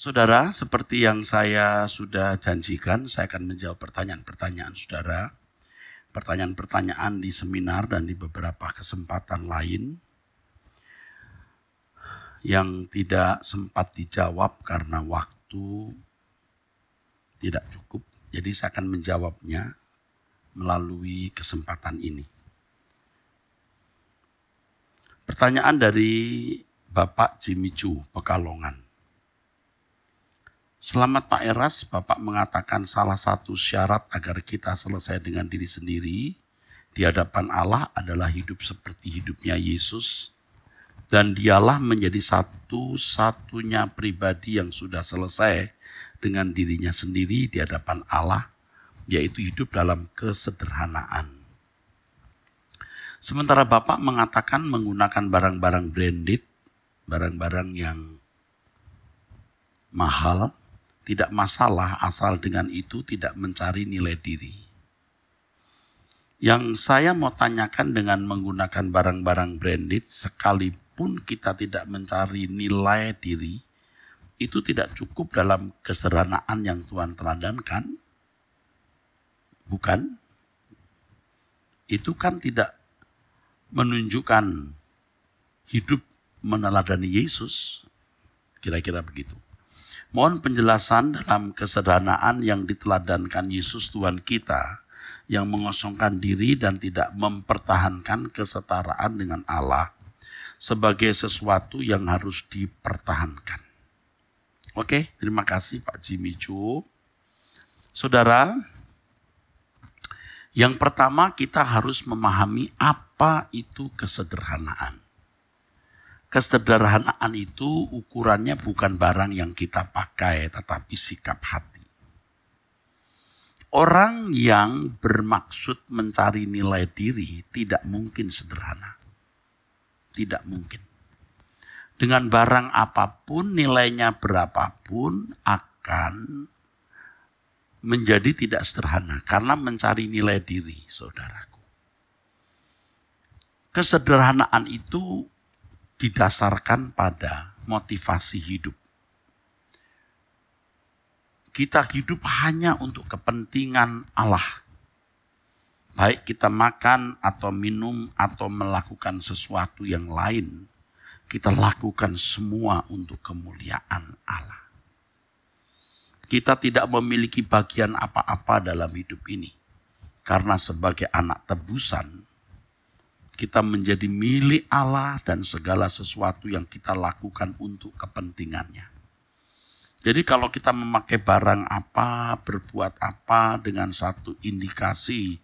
Saudara, seperti yang saya sudah janjikan, saya akan menjawab pertanyaan-pertanyaan saudara. Pertanyaan-pertanyaan di seminar dan di beberapa kesempatan lain yang tidak sempat dijawab karena waktu tidak cukup. Jadi saya akan menjawabnya melalui kesempatan ini. Pertanyaan dari Bapak Jimmy Chu, Pekalongan. Selamat Pak Eras, Bapak mengatakan salah satu syarat agar kita selesai dengan diri sendiri di hadapan Allah adalah hidup seperti hidupnya Yesus. Dan dialah menjadi satu-satunya pribadi yang sudah selesai dengan dirinya sendiri di hadapan Allah, yaitu hidup dalam kesederhanaan. Sementara Bapak mengatakan menggunakan barang-barang branded, barang-barang yang mahal, tidak masalah asal dengan itu tidak mencari nilai diri. Yang saya mau tanyakan dengan menggunakan barang-barang branded, sekalipun kita tidak mencari nilai diri, itu tidak cukup dalam kesederhanaan yang Tuhan teladankan? Bukan? Itu kan tidak menunjukkan hidup meneladani Yesus. Kira-kira begitu. Mohon penjelasan dalam kesederhanaan yang diteladankan Yesus Tuhan kita, yang mengosongkan diri dan tidak mempertahankan kesetaraan dengan Allah sebagai sesuatu yang harus dipertahankan. Oke, terima kasih Pak Jimmy Chu. Saudara, yang pertama kita harus memahami apa itu kesederhanaan. Kesederhanaan itu ukurannya bukan barang yang kita pakai, tetapi sikap hati. Orang yang bermaksud mencari nilai diri tidak mungkin sederhana. Tidak mungkin. Dengan barang apapun, nilainya berapapun akan menjadi tidak sederhana. Karena mencari nilai diri, saudaraku. Kesederhanaan itu didasarkan pada motivasi hidup. Kita hidup hanya untuk kepentingan Allah. Baik kita makan atau minum atau melakukan sesuatu yang lain, kita lakukan semua untuk kemuliaan Allah. Kita tidak memiliki bagian apa-apa dalam hidup ini. Karena sebagai anak tebusan, kita menjadi milik Allah dan segala sesuatu yang kita lakukan untuk kepentingannya. Jadi kalau kita memakai barang apa, berbuat apa dengan satu indikasi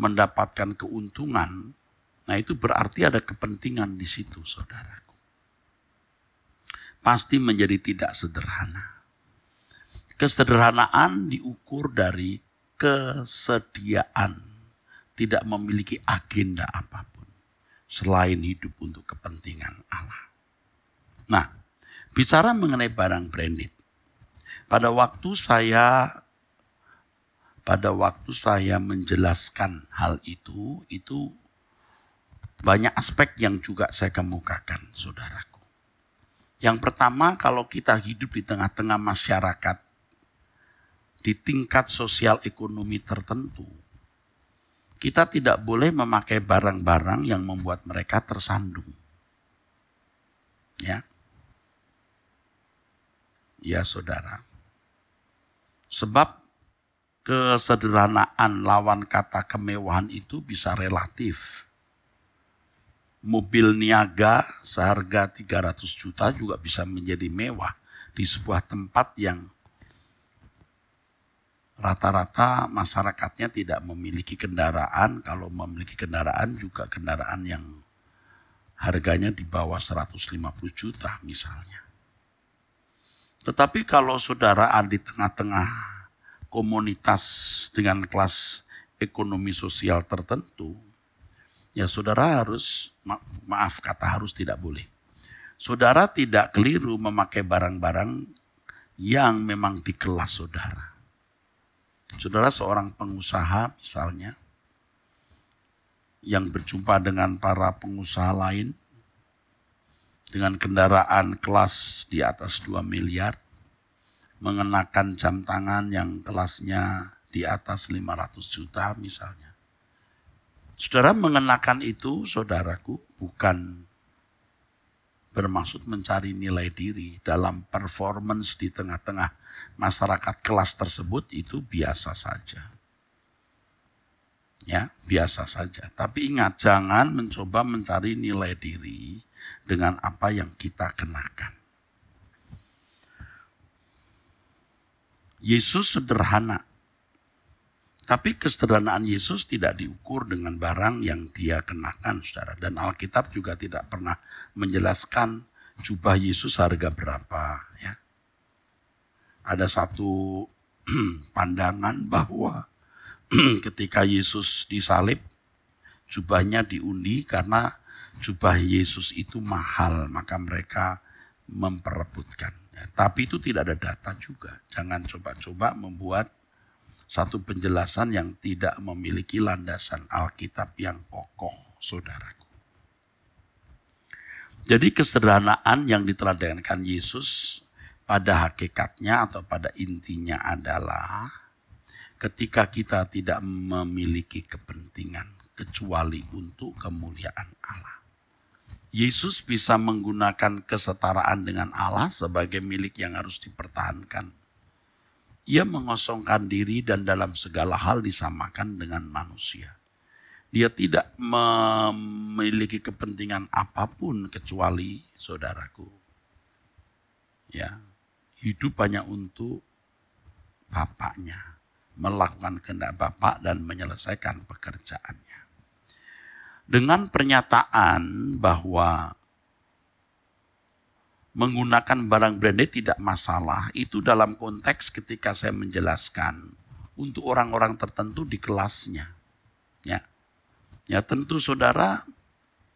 mendapatkan keuntungan, nah itu berarti ada kepentingan di situ, saudaraku. Pasti menjadi tidak sederhana. Kesederhanaan diukur dari kesediaan, tidak memiliki agenda apapun selain hidup untuk kepentingan Allah. Nah, bicara mengenai barang branded. Pada waktu saya menjelaskan hal itu banyak aspek yang juga saya kemukakan, saudaraku. Yang pertama, kalau kita hidup di tengah-tengah masyarakat, di tingkat sosial ekonomi tertentu, kita tidak boleh memakai barang-barang yang membuat mereka tersandung. Ya saudara. Sebab kesederhanaan lawan kata kemewahan itu bisa relatif. Mobil niaga seharga 300 juta juga bisa menjadi mewah di sebuah tempat yang rata-rata masyarakatnya tidak memiliki kendaraan. Kalau memiliki kendaraan juga kendaraan yang harganya di bawah 150 juta misalnya. Tetapi kalau saudara ada di tengah-tengah komunitas dengan kelas ekonomi sosial tertentu, ya saudara harus, maaf kata harus tidak boleh. Saudara tidak keliru memakai barang-barang yang memang di kelas saudara. Saudara seorang pengusaha misalnya, yang berjumpa dengan para pengusaha lain, dengan kendaraan kelas di atas 2 miliar, mengenakan jam tangan yang kelasnya di atas 500 juta misalnya. Saudara mengenakan itu, saudaraku, bukan bermaksud mencari nilai diri. Dalam performance di tengah-tengah masyarakat kelas tersebut itu biasa saja. Ya, biasa saja. Tapi ingat, jangan mencoba mencari nilai diri dengan apa yang kita kenakan. Yesus sederhana. Tapi kesederhanaan Yesus tidak diukur dengan barang yang dia kenakan, saudara. Dan Alkitab juga tidak pernah menjelaskan jubah Yesus harga berapa. Ya. Ada satu pandangan bahwa ketika Yesus disalib, jubahnya diundi karena jubah Yesus itu mahal. Maka mereka memperebutkan. Ya, tapi itu tidak ada data juga. Jangan coba-coba membuat satu penjelasan yang tidak memiliki landasan Alkitab yang kokoh, saudaraku. Jadi kesederhanaan yang diteladankan Yesus pada hakikatnya atau pada intinya adalah ketika kita tidak memiliki kepentingan kecuali untuk kemuliaan Allah. Yesus bisa menggunakan kesetaraan dengan Allah sebagai milik yang harus dipertahankan. Ia mengosongkan diri dan dalam segala hal disamakan dengan manusia. Dia tidak memiliki kepentingan apapun kecuali saudaraku. Ya, hidup hanya untuk Bapaknya, melakukan kehendak Bapa dan menyelesaikan pekerjaannya. Dengan pernyataan bahwa menggunakan barang branded tidak masalah, itu dalam konteks ketika saya menjelaskan untuk orang-orang tertentu di kelasnya. Ya tentu saudara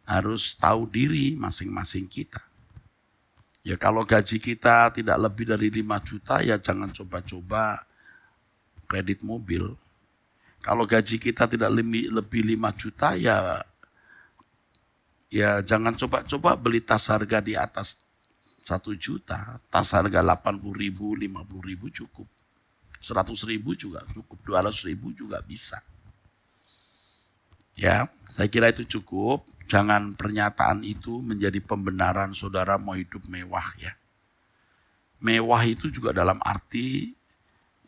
harus tahu diri masing-masing kita. Ya kalau gaji kita tidak lebih dari 5 juta ya jangan coba-coba kredit mobil. Kalau gaji kita tidak lebih 5 juta ya jangan coba-coba beli tas harga di atas 1 juta, tas harga 80.000, 50.000 cukup. 100.000 juga cukup, 200.000 juga bisa. Ya, saya kira itu cukup. Jangan pernyataan itu menjadi pembenaran saudara mau hidup mewah ya. Mewah itu juga dalam arti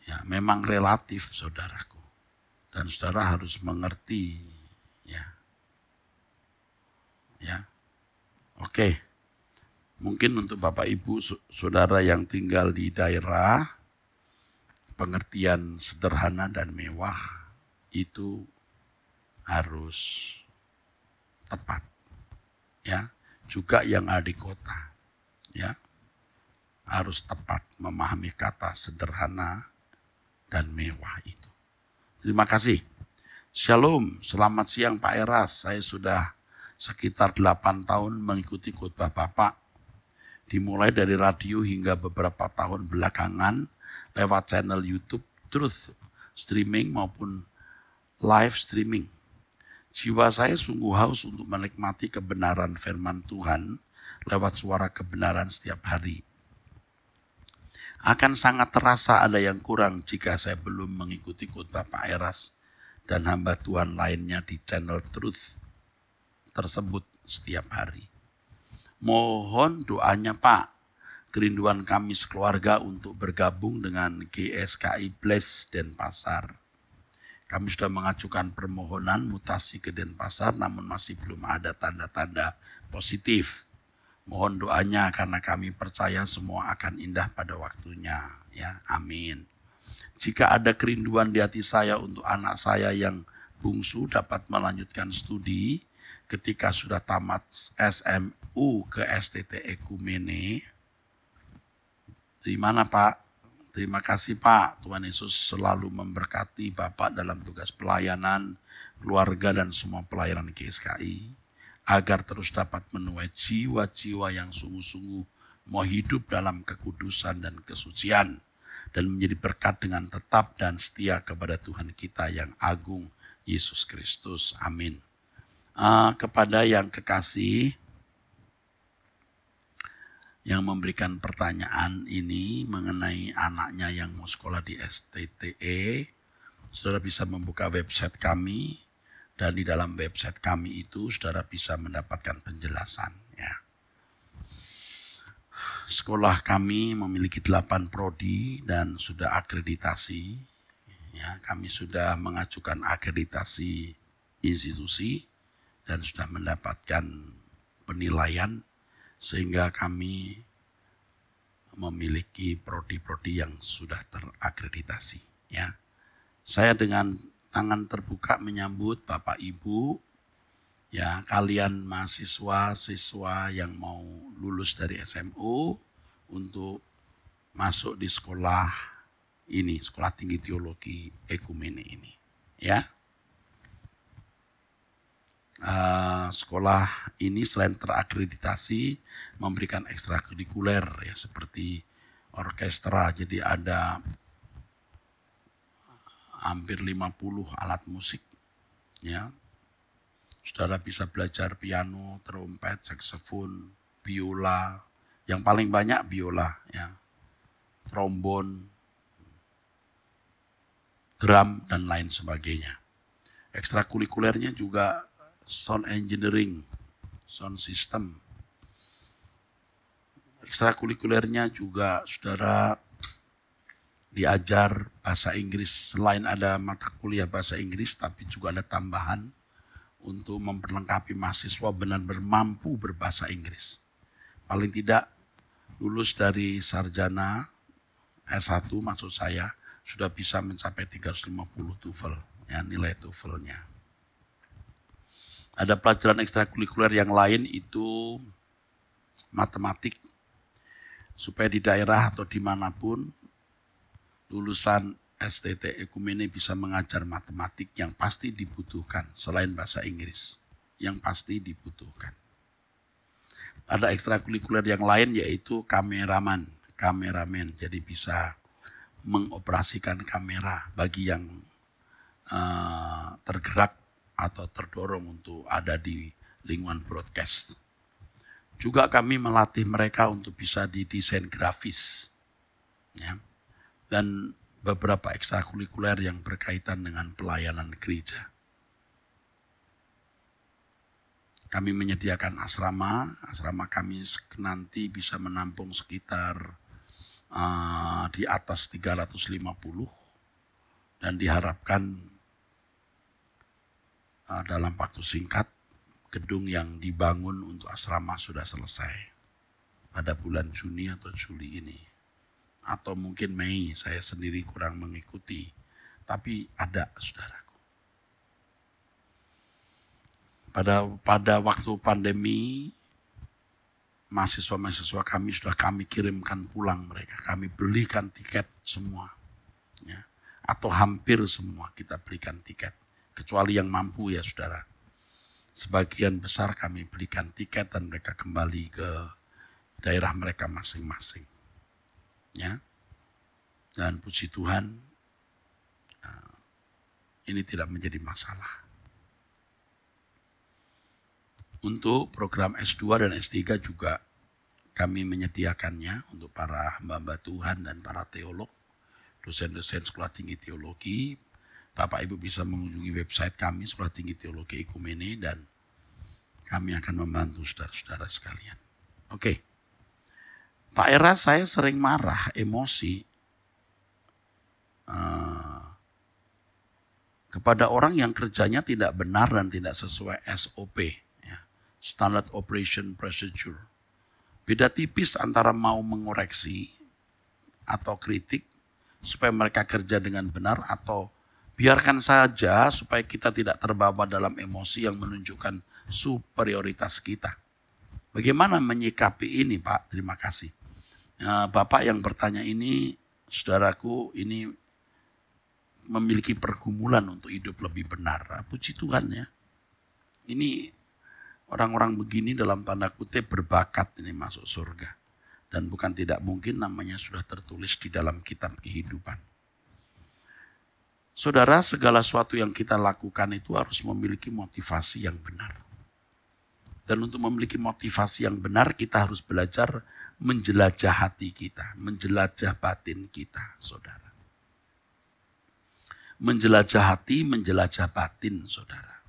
ya memang relatif saudaraku. Dan saudara harus mengerti ya. Ya. Oke. Mungkin untuk Bapak Ibu saudara yang tinggal di daerah, pengertian sederhana dan mewah itu harus tepat. Ya, juga yang ada di kota. Ya. Harus tepat memahami kata sederhana dan mewah itu. Terima kasih. Shalom, selamat siang Pak Eras. Saya sudah sekitar 8 tahun mengikuti khotbah Bapak. Dimulai dari radio hingga beberapa tahun belakangan lewat channel YouTube, Truth Streaming maupun live streaming. Jiwa saya sungguh haus untuk menikmati kebenaran firman Tuhan lewat suara kebenaran setiap hari. Akan sangat terasa ada yang kurang jika saya belum mengikuti khotbah Pak Eras dan hamba Tuhan lainnya di channel Truth tersebut setiap hari. Mohon doanya Pak, kerinduan kami sekeluarga untuk bergabung dengan GSKI Bless Denpasar. Kami sudah mengajukan permohonan mutasi ke Denpasar namun masih belum ada tanda-tanda positif. Mohon doanya karena kami percaya semua akan indah pada waktunya. Ya, amin. Jika ada kerinduan di hati saya untuk anak saya yang bungsu dapat melanjutkan studi, ketika sudah tamat SMU ke STT Ekumene. Di mana Pak? Terima kasih Pak. Tuhan Yesus selalu memberkati Bapak dalam tugas pelayanan, keluarga dan semua pelayanan GSKI. Agar terus dapat menuai jiwa-jiwa yang sungguh-sungguh mau hidup dalam kekudusan dan kesucian. Dan menjadi berkat dengan tetap dan setia kepada Tuhan kita yang agung, Yesus Kristus. Amin. Kepada yang kekasih, yang memberikan pertanyaan ini mengenai anaknya yang mau sekolah di STTE, saudara bisa membuka website kami, dan di dalam website kami itu saudara bisa mendapatkan penjelasan. Ya. Sekolah kami memiliki 8 prodi dan sudah akreditasi. Ya, kami sudah mengajukan akreditasi institusi dan sudah mendapatkan penilaian, sehingga kami memiliki prodi-prodi yang sudah terakreditasi. Ya, saya dengan tangan terbuka menyambut Bapak Ibu, ya kalian mahasiswa-siswa yang mau lulus dari SMU untuk masuk di sekolah ini, Sekolah Tinggi Teologi Ekumene ini. Ya. Sekolah ini selain terakreditasi memberikan ekstrakurikuler ya seperti orkestra, jadi ada hampir 50 alat musik ya. Saudara bisa belajar piano, trompet, saksofon, biola, yang paling banyak biola ya. Trombon, drum dan lain sebagainya. Ekstrakurikulernya juga sound engineering, sound system. Ekstrakurikulernya juga saudara diajar bahasa Inggris. Selain ada mata kuliah bahasa Inggris, tapi juga ada tambahan untuk memperlengkapi mahasiswa benar-benar mampu berbahasa Inggris. Paling tidak lulus dari sarjana S1 maksud saya, sudah bisa mencapai 350 TOEFL, ya, nilai TOEFL-nya. Ada pelajaran ekstrakurikuler yang lain itu matematik, supaya di daerah atau dimanapun lulusan STT Ekumene bisa mengajar matematik yang pasti dibutuhkan selain bahasa Inggris, yang pasti dibutuhkan. Ada ekstrakurikuler yang lain yaitu kameramen, jadi bisa mengoperasikan kamera bagi yang tergerak atau terdorong untuk ada di lingkungan broadcast. Juga kami melatih mereka untuk bisa didesain grafis. Ya. Dan beberapa ekstrakurikuler yang berkaitan dengan pelayanan gereja. Kami menyediakan asrama kami nanti bisa menampung sekitar di atas 350 dan diharapkan dalam waktu singkat gedung yang dibangun untuk asrama sudah selesai pada bulan Juni atau Juli ini. Atau mungkin Mei, saya sendiri kurang mengikuti. Tapi ada, saudaraku. Pada waktu pandemi, mahasiswa-mahasiswa kami sudah kami kirimkan pulang mereka. Kami belikan tiket semua. Ya. Atau hampir semua kita belikan tiket. Kecuali yang mampu ya saudara. Sebagian besar kami belikan tiket dan mereka kembali ke daerah mereka masing-masing. Ya. Dan puji Tuhan, ini tidak menjadi masalah. Untuk program S2 dan S3 juga kami menyediakannya untuk para hamba Tuhan dan para teolog, dosen-dosen Sekolah Tinggi Teologi. Bapak Ibu bisa mengunjungi website kami, Sekolah Tinggi Teologi Ekumene, dan kami akan membantu saudara-saudara sekalian. Oke. Pak Era, saya sering marah, emosi kepada orang yang kerjanya tidak benar dan tidak sesuai SOP, ya, Standard Operation Procedure. Beda tipis antara mau mengoreksi atau kritik supaya mereka kerja dengan benar, atau biarkan saja supaya kita tidak terbawa dalam emosi yang menunjukkan superioritas kita. Bagaimana menyikapi ini, Pak? Terima kasih. Bapak yang bertanya ini, saudaraku, ini memiliki pergumulan untuk hidup lebih benar. Puji Tuhan ya. Ini orang-orang begini dalam tanda kutip berbakat ini masuk surga. Dan bukan tidak mungkin, namanya sudah tertulis di dalam kitab kehidupan. Saudara, segala sesuatu yang kita lakukan itu harus memiliki motivasi yang benar. Dan untuk memiliki motivasi yang benar, kita harus belajar menjelajah hati kita, menjelajah batin kita, saudara. Menjelajah hati, menjelajah batin, saudara.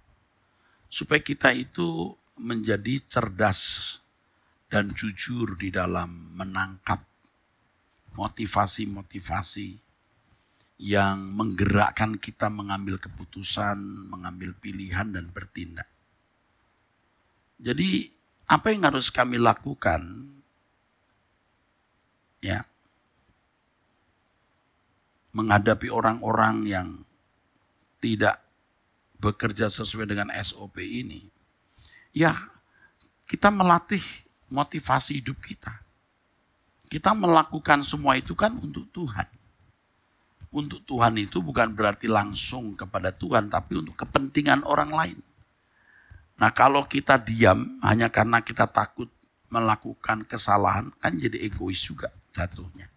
Supaya kita itu menjadi cerdas dan jujur di dalam menangkap motivasi-motivasi yang menggerakkan kita mengambil keputusan, mengambil pilihan dan bertindak. Jadi apa yang harus kami lakukan? Ya, menghadapi orang-orang yang tidak bekerja sesuai dengan SOP ini. Ya, kita melatih motivasi hidup kita. Kita melakukan semua itu kan untuk Tuhan. Untuk Tuhan itu bukan berarti langsung kepada Tuhan, tapi untuk kepentingan orang lain. Nah, kalau kita diam hanya karena kita takut melakukan kesalahan, kan jadi egois juga jatuhnya.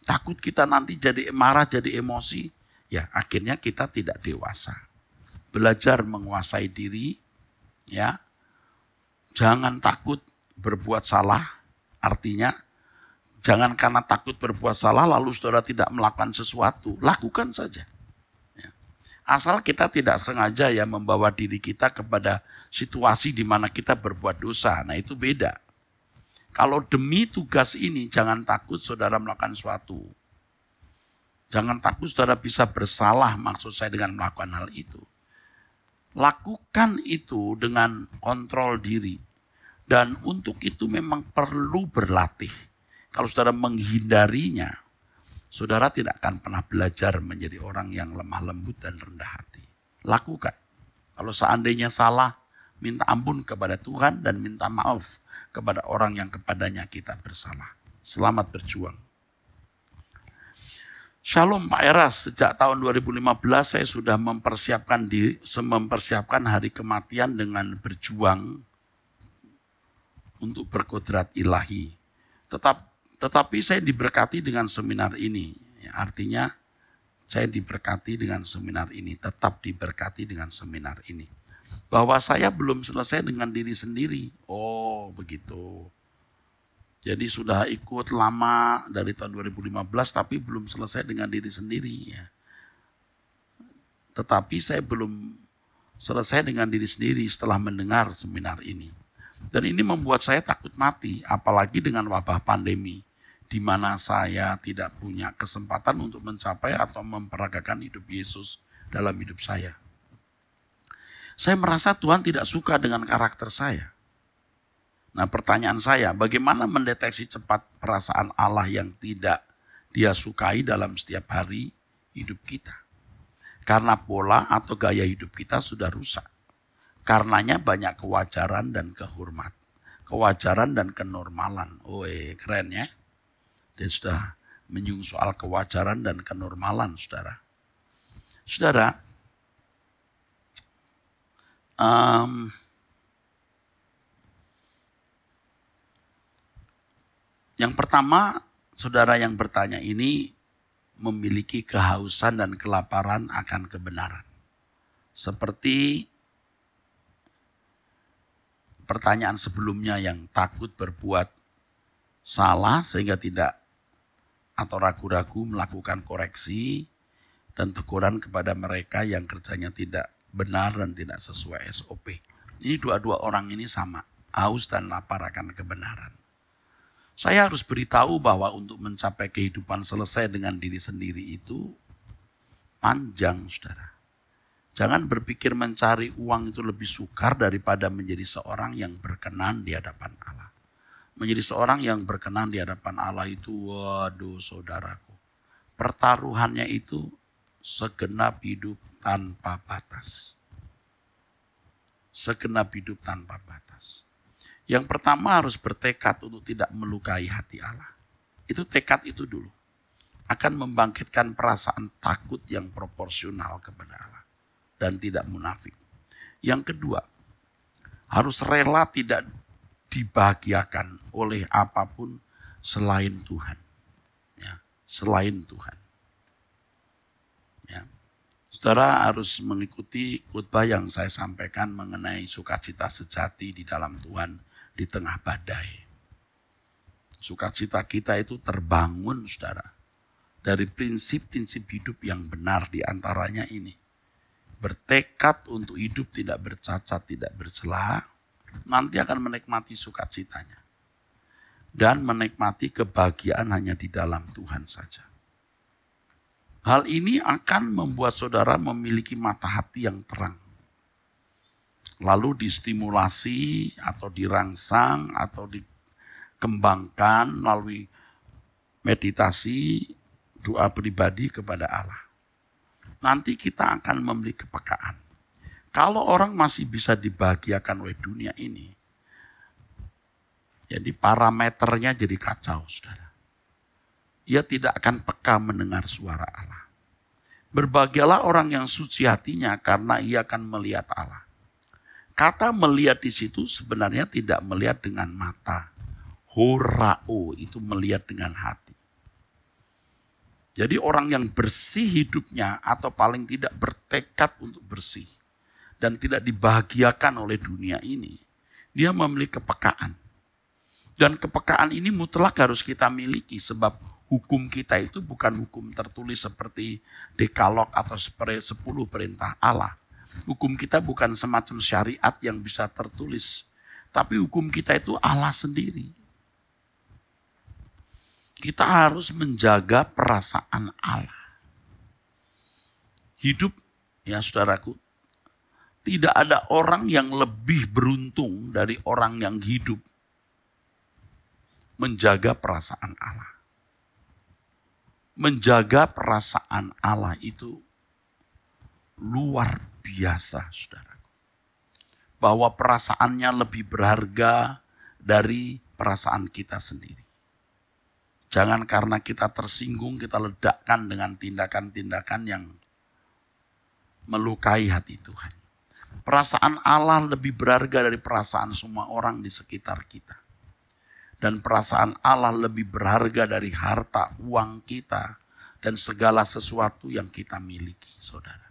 Takut kita nanti jadi marah, jadi emosi, ya akhirnya kita tidak dewasa. Belajar menguasai diri, ya. Jangan takut berbuat salah, artinya jangan karena takut berbuat salah lalu saudara tidak melakukan sesuatu. Lakukan saja. Ya. Asal kita tidak sengaja ya membawa diri kita kepada situasi di mana kita berbuat dosa. Nah itu beda. Kalau demi tugas ini jangan takut saudara melakukan sesuatu. Jangan takut saudara bisa bersalah maksud saya dengan melakukan hal itu. Lakukan itu dengan kontrol diri. Dan untuk itu memang perlu berlatih. Kalau saudara menghindarinya, saudara tidak akan pernah belajar menjadi orang yang lemah lembut dan rendah hati. Lakukan. Kalau seandainya salah, minta ampun kepada Tuhan dan minta maaf kepada orang yang kepadanya kita bersalah. Selamat berjuang. Shalom Pak Eras, sejak tahun 2015 saya sudah mempersiapkan hari kematian dengan berjuang untuk berkodrat ilahi. Tetapi saya diberkati dengan seminar ini. Ya, artinya saya diberkati dengan seminar ini. Tetap diberkati dengan seminar ini. Bahwa saya belum selesai dengan diri sendiri. Oh begitu. Jadi sudah ikut lama dari tahun 2015 tapi belum selesai dengan diri sendiri. Ya. Tetapi saya belum selesai dengan diri sendiri setelah mendengar seminar ini. Dan ini membuat saya takut mati, apalagi dengan wabah pandemi, di mana saya tidak punya kesempatan untuk mencapai atau memperagakan hidup Yesus dalam hidup saya. Saya merasa Tuhan tidak suka dengan karakter saya. Nah pertanyaan saya, bagaimana mendeteksi cepat perasaan Allah yang tidak Dia sukai dalam setiap hari hidup kita? Karena pola atau gaya hidup kita sudah rusak. Karenanya banyak kewajaran dan kehormat. Kewajaran dan kenormalan. Oh keren ya. Dia sudah menyinggung soal kewajaran dan kenormalan, saudara. Saudara, yang pertama, saudara yang bertanya ini memiliki kehausan dan kelaparan akan kebenaran. Seperti pertanyaan sebelumnya yang takut berbuat salah sehingga tidak atau ragu-ragu melakukan koreksi dan teguran kepada mereka yang kerjanya tidak benar dan tidak sesuai SOP. Ini dua-dua orang ini sama, haus dan lapar akan kebenaran. Saya harus beritahu bahwa untuk mencapai kehidupan selesai dengan diri sendiri itu panjang, saudara. Jangan berpikir mencari uang itu lebih sukar daripada menjadi seorang yang berkenan di hadapan Allah. Menjadi seorang yang berkenan di hadapan Allah itu, waduh saudaraku. Pertaruhannya itu segenap hidup tanpa batas. Segenap hidup tanpa batas. Yang pertama harus bertekad untuk tidak melukai hati Allah. Itu tekad itu dulu. Akan membangkitkan perasaan takut yang proporsional kepada Allah. Dan tidak munafik. Yang kedua, harus rela tidak dibahagiakan oleh apapun selain Tuhan. Ya, selain Tuhan. Ya. Saudara harus mengikuti khotbah yang saya sampaikan mengenai sukacita sejati di dalam Tuhan di tengah badai. Sukacita kita itu terbangun, saudara, dari prinsip-prinsip hidup yang benar, di antaranya ini. Bertekad untuk hidup tidak bercacat, tidak bercela, nanti akan menikmati sukacitanya. Dan menikmati kebahagiaan hanya di dalam Tuhan saja. Hal ini akan membuat saudara memiliki mata hati yang terang. Lalu distimulasi atau dirangsang atau dikembangkan melalui meditasi, doa pribadi kepada Allah. Nanti kita akan memiliki kepekaan. Kalau orang masih bisa dibahagiakan oleh dunia ini, jadi parameternya jadi kacau, saudara. Ia tidak akan peka mendengar suara Allah. Berbahagialah orang yang suci hatinya karena ia akan melihat Allah. Kata melihat di situ sebenarnya tidak melihat dengan mata. Horao itu melihat dengan hati. Jadi orang yang bersih hidupnya atau paling tidak bertekad untuk bersih dan tidak dibahagiakan oleh dunia ini, dia memiliki kepekaan. Dan kepekaan ini mutlak harus kita miliki sebab hukum kita itu bukan hukum tertulis seperti dekalog atau seperti 10 perintah Allah. Hukum kita bukan semacam syariat yang bisa tertulis. Tapi hukum kita itu Allah sendiri. Kita harus menjaga perasaan Allah. Hidup, ya saudaraku, tidak ada orang yang lebih beruntung dari orang yang hidup menjaga perasaan Allah. Menjaga perasaan Allah itu luar biasa, saudaraku. Bahwa perasaannya lebih berharga dari perasaan kita sendiri. Jangan karena kita tersinggung, kita ledakkan dengan tindakan-tindakan yang melukai hati Tuhan. Perasaan Allah lebih berharga dari perasaan semua orang di sekitar kita. Dan perasaan Allah lebih berharga dari harta, uang kita, dan segala sesuatu yang kita miliki, saudara.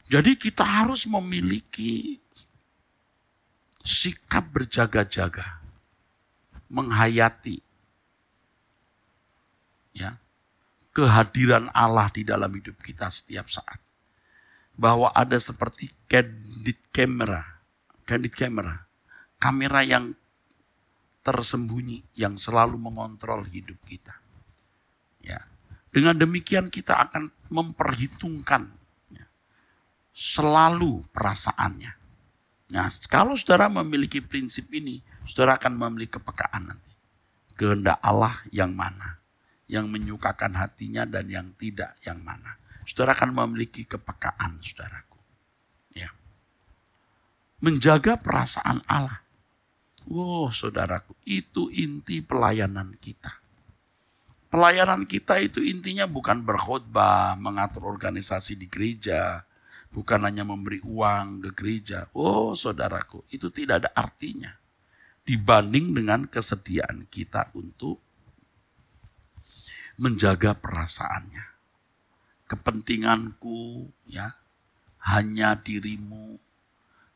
Jadi kita harus memiliki sikap berjaga-jaga, menghayati ya kehadiran Allah di dalam hidup kita setiap saat. Bahwa ada seperti candid camera, kamera yang tersembunyi yang selalu mengontrol hidup kita. Ya. Dengan demikian kita akan memperhitungkan selalu perasaannya. Nah, kalau saudara memiliki prinsip ini, saudara akan memiliki kepekaan nanti. Kehendak Allah yang mana? Yang menyukakan hatinya dan yang tidak yang mana? Saudara akan memiliki kepekaan, saudaraku. Ya. Menjaga perasaan Allah. Wow, saudaraku, itu inti pelayanan kita. Pelayanan kita itu intinya bukan berkhotbah, mengatur organisasi di gereja, bukan hanya memberi uang ke gereja. Oh saudaraku, itu tidak ada artinya. Dibanding dengan kesediaan kita untuk menjaga perasaannya. Kepentinganku ya hanya dirimu,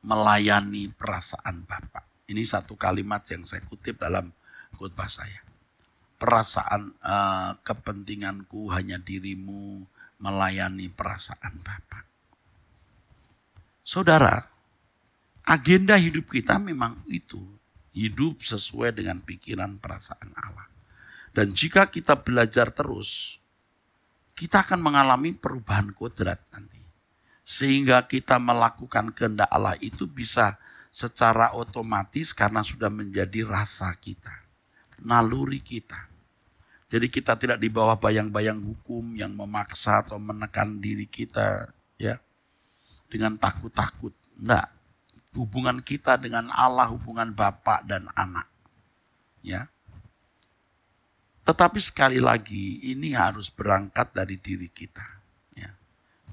melayani perasaan Bapa. Ini satu kalimat yang saya kutip dalam khotbah saya. Perasaan kepentinganku hanya dirimu, melayani perasaan Bapa. Saudara, agenda hidup kita memang itu. Hidup sesuai dengan pikiran perasaan Allah. Dan jika kita belajar terus, kita akan mengalami perubahan kodrat nanti. Sehingga kita melakukan kehendak Allah itu bisa secara otomatis karena sudah menjadi rasa kita. Naluri kita. Jadi kita tidak di bawah bayang-bayang hukum yang memaksa atau menekan diri kita ya. Dengan takut-takut. Enggak. Hubungan kita dengan Allah, hubungan Bapa dan anak. Ya. Tetapi sekali lagi, ini harus berangkat dari diri kita. Ya.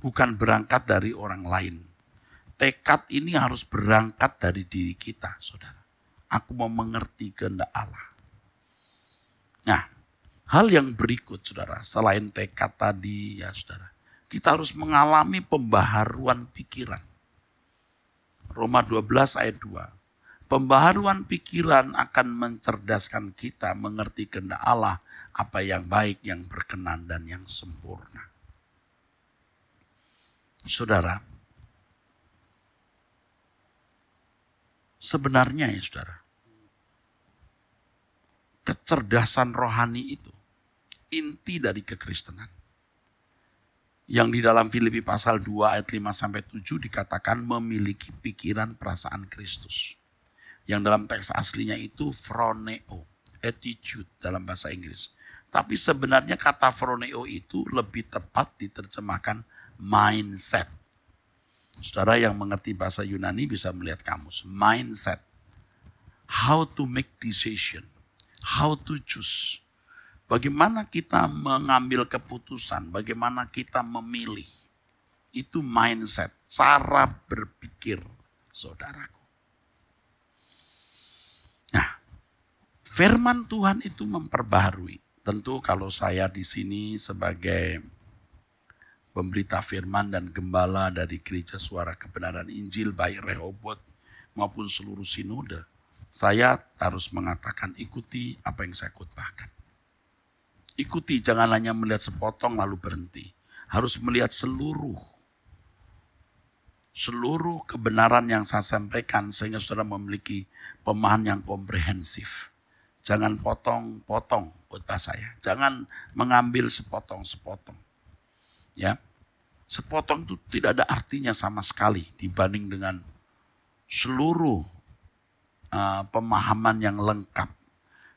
Bukan berangkat dari orang lain. Tekad ini harus berangkat dari diri kita, saudara. Aku mau mengerti kehendak Allah. Nah, hal yang berikut, saudara, selain tekad tadi, ya saudara. Kita harus mengalami pembaharuan pikiran. Roma 12 ayat 2. Pembaharuan pikiran akan mencerdaskan kita mengerti kehendak Allah, apa yang baik, yang berkenan, dan yang sempurna. Saudara, sebenarnya ya saudara, kecerdasan rohani itu inti dari kekristenan. Yang di dalam Filipi pasal 2 ayat 5-7 dikatakan memiliki pikiran perasaan Kristus. Yang dalam teks aslinya itu phroneo, attitude dalam bahasa Inggris. Tapi sebenarnya kata phroneo itu lebih tepat diterjemahkan mindset. Saudara yang mengerti bahasa Yunani bisa melihat kamus. Mindset. How to make decision. How to choose. Bagaimana kita mengambil keputusan, bagaimana kita memilih. Itu mindset, cara berpikir saudaraku. Nah, firman Tuhan itu memperbaharui. Tentu kalau saya di sini sebagai pemberita firman dan gembala dari Gereja Suara Kebenaran Injil baik Rehoboth maupun seluruh sinode, saya harus mengatakan ikuti apa yang saya khotbahkan. Ikuti, jangan hanya melihat sepotong lalu berhenti. Harus melihat seluruh kebenaran yang saya sampaikan sehingga saudara memiliki pemahaman yang komprehensif. Jangan potong-potong khotbah saya. Jangan mengambil sepotong-sepotong. Ya. Sepotong itu tidak ada artinya sama sekali dibanding dengan seluruh pemahaman yang lengkap.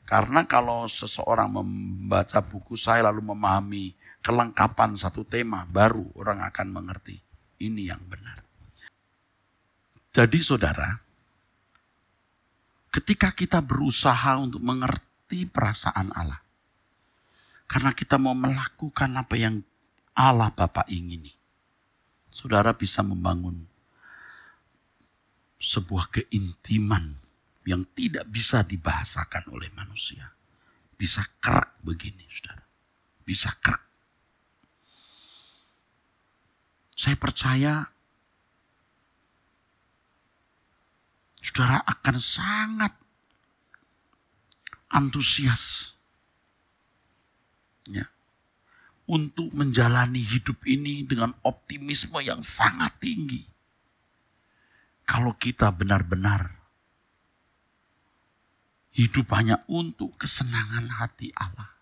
Karena kalau seseorang membaca buku saya lalu memahami kelengkapan satu tema, baru orang akan mengerti. Ini yang benar. Jadi saudara, ketika kita berusaha untuk mengerti perasaan Allah, karena kita mau melakukan apa yang Allah Bapa ingini, saudara bisa membangun sebuah keintiman yang tidak bisa dibahasakan oleh manusia. Bisa kerak begini, saudara. Bisa kerak. Saya percaya saudara akan sangat antusias ya, untuk menjalani hidup ini dengan optimisme yang sangat tinggi. Kalau kita benar-benar hidup hanya untuk kesenangan hati Allah.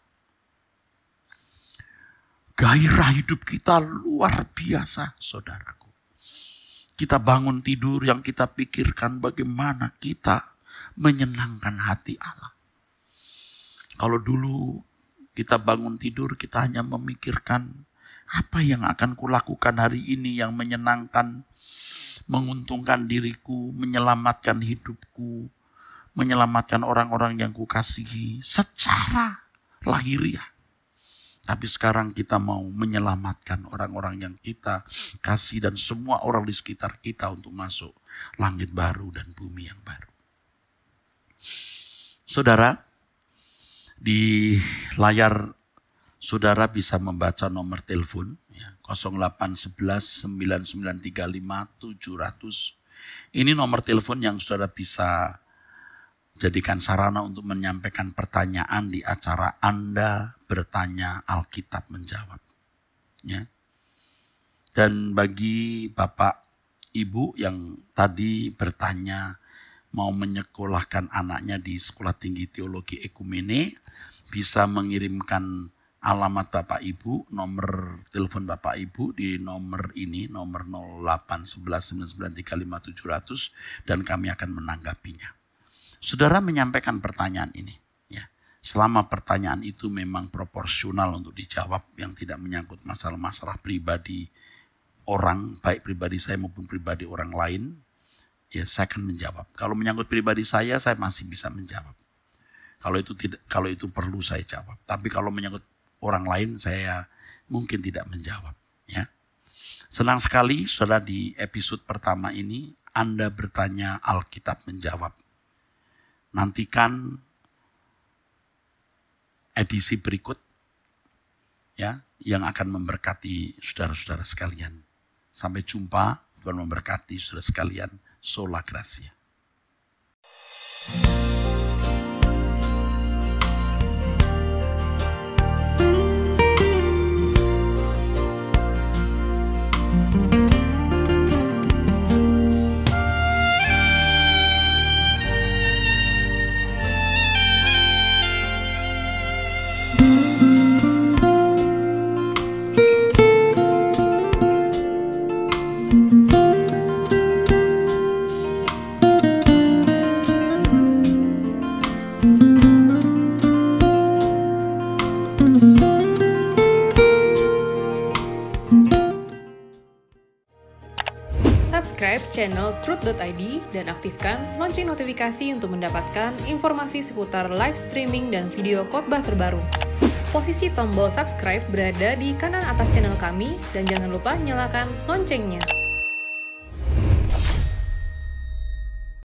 Gairah hidup kita luar biasa, saudaraku. Kita bangun tidur yang kita pikirkan bagaimana kita menyenangkan hati Allah. Kalau dulu kita bangun tidur, kita hanya memikirkan apa yang akan kulakukan hari ini yang menyenangkan, menguntungkan diriku, menyelamatkan hidupku, menyelamatkan orang-orang yang kukasihi secara lahiriah. Tapi sekarang kita mau menyelamatkan orang-orang yang kita kasih dan semua orang di sekitar kita untuk masuk langit baru dan bumi yang baru. Saudara, di layar saudara bisa membaca nomor telepon ya, 0811 9935 700. Ini nomor telepon yang saudara bisa jadikan sarana untuk menyampaikan pertanyaan di acara Anda Bertanya Alkitab Menjawab. Ya. Dan bagi Bapak Ibu yang tadi bertanya mau menyekolahkan anaknya di Sekolah Tinggi Teologi Ekumene, bisa mengirimkan alamat Bapak Ibu, nomor telepon Bapak Ibu di nomor ini, nomor 0811 9935 700, dan kami akan menanggapinya. Saudara menyampaikan pertanyaan ini, ya. Selama pertanyaan itu memang proporsional untuk dijawab, yang tidak menyangkut masalah-masalah pribadi orang, baik pribadi saya maupun pribadi orang lain, ya saya akan menjawab. Kalau menyangkut pribadi saya masih bisa menjawab. Kalau itu perlu saya jawab. Tapi kalau menyangkut orang lain, saya mungkin tidak menjawab. Ya, senang sekali, saudara, di episode pertama ini Anda Bertanya Alkitab Menjawab. Nantikan edisi berikut ya, yang akan memberkati saudara-saudara sekalian. Sampai jumpa, Tuhan memberkati saudara sekalian. Sola Gracia. channel Truth.id dan aktifkan lonceng notifikasi untuk mendapatkan informasi seputar live streaming dan video khotbah terbaru. Posisi tombol subscribe berada di kanan atas channel kami dan jangan lupa nyalakan loncengnya.